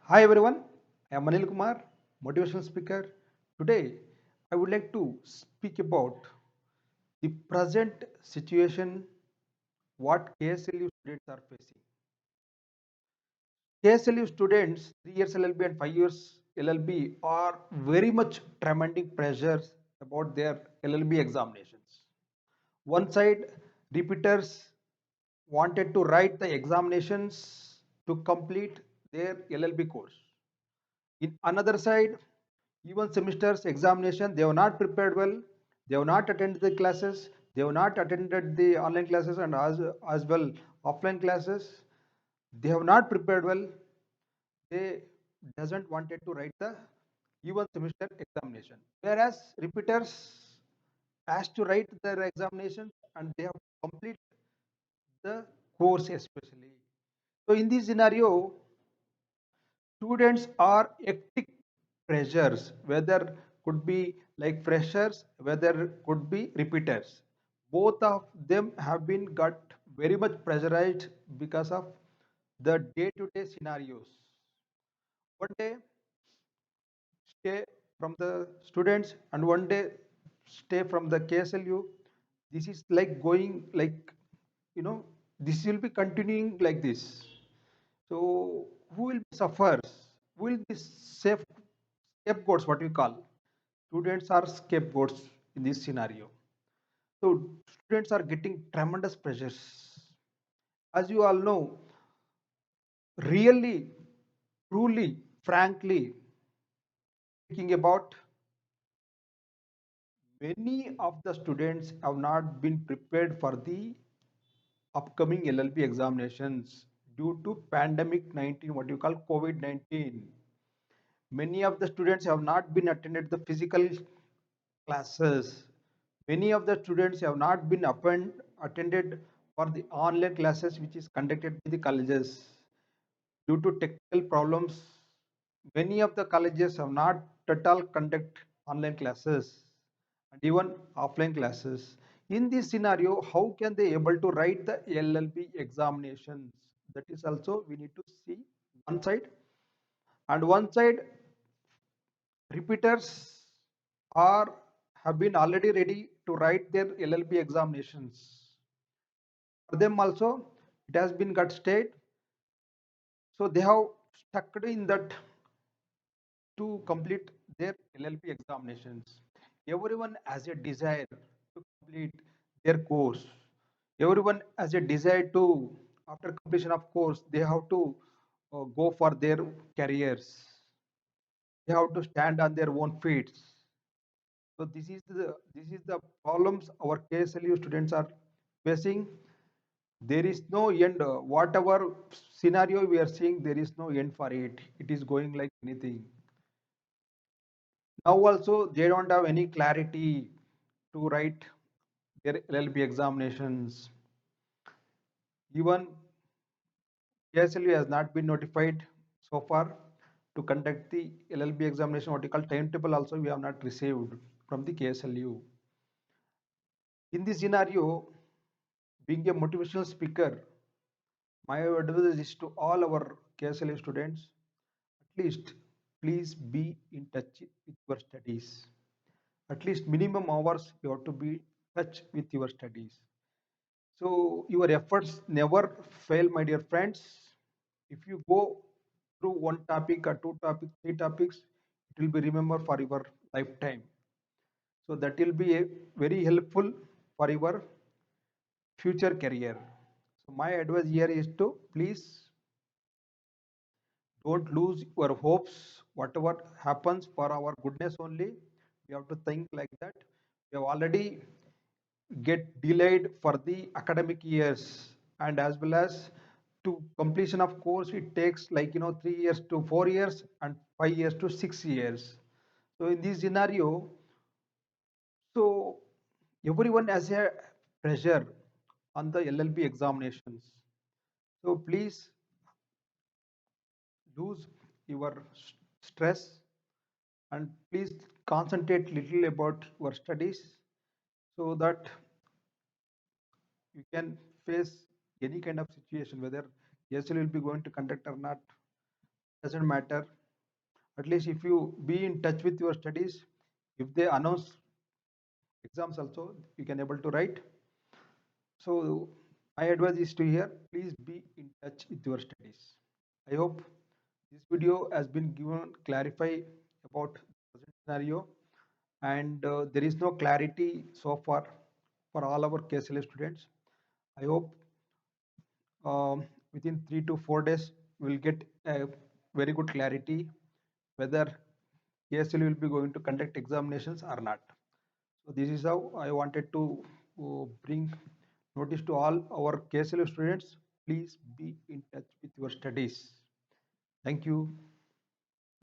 Hi everyone, I am Anil Kumar, motivational speaker. Today, I would like to speak about the present situation what KSLU students are facing. KSLU students, 3 years LLB and 5 years LLB are very much tremendous pressures about their LLB examinations. One side, repeaters wanted to write the examinations to complete their LLB course. In another side, even semesters examination, they have not prepared well, they have not attended the classes, they have not attended the online classes and as well offline classes. They have not prepared well. They doesn't wanted to write the even semester examination. Whereas repeaters has to write their examinations and they have to complete the course especially. So in this scenario, students are hectic pressures, whether could be like freshers, whether could be repeaters. Both of them have been got very much pressurized because of the day-to-day scenarios. One day stay from the students and one day stay from the KSLU. This is like going like you know this will be continuing like this. So who will suffers? Who will be safe scapegoats? What we call students are scapegoats in this scenario. So students are getting tremendous pressures. As you all know, really, truly, frankly, speaking about many of the students have not been prepared for the upcoming LLB examinations due to pandemic 19, what you call COVID-19. Many of the students have not been attended the physical classes. Many of the students have not been attended for the online classes which is conducted by the colleges. Due to technical problems, many of the colleges have not at all conduct online classes and even offline classes. In this scenario, how can they able to write the LLB examinations? That is also we need to see one side, and one side repeaters are have been already ready to write their LLB examinations. For them also, it has been got stayed, so they have stuck in that to complete their LLB examinations. Everyone has a desire to complete their course. Everyone has a desire to, after completion of course, they have to go for their careers. They have to stand on their own feet. So this is the problems our KSLU students are facing. There is no end. Whatever scenario we are seeing, there is no end for it. It is going like anything. Now also they don't have any clarity to write their LLB examinations. Even KSLU has not been notified so far to conduct the LLB examination. What you call timetable also we have not received from the KSLU. In this scenario, being a motivational speaker, my advice is to all our KSLU students, at least please be in touch with your studies. At least minimum hours you have to be in touch with your studies. So your efforts never fail, my dear friends. If you go through one topic or two topics, three topics, it will be remembered for your lifetime. So that will be very helpful for your future career. So my advice here is to please don't lose your hopes. Whatever happens for our goodness only, we have to think like that. We have already get delayed for the academic years, and as well as to completion of course it takes like 3 years to 4 years and 5 years to 6 years. So in this scenario, so everyone has a pressure on the LLB examinations. So please lose your stress and please concentrate little about your studies so that you can face any kind of situation, whether ESL will be going to conduct or not. doesn't matter. At least if you be in touch with your studies, if they announce exams also, you can able to write. So my advice is to here, please be in touch with your studies. I hope this video has been given clarify about the present scenario, and there is no clarity so far for all our KSLA students. I hope within 3 to 4 days we'll get a very good clarity whether KSL will be going to conduct examinations or not. So this is how I wanted to bring notice to all our KSL students. Please be in touch with your studies. Thank you.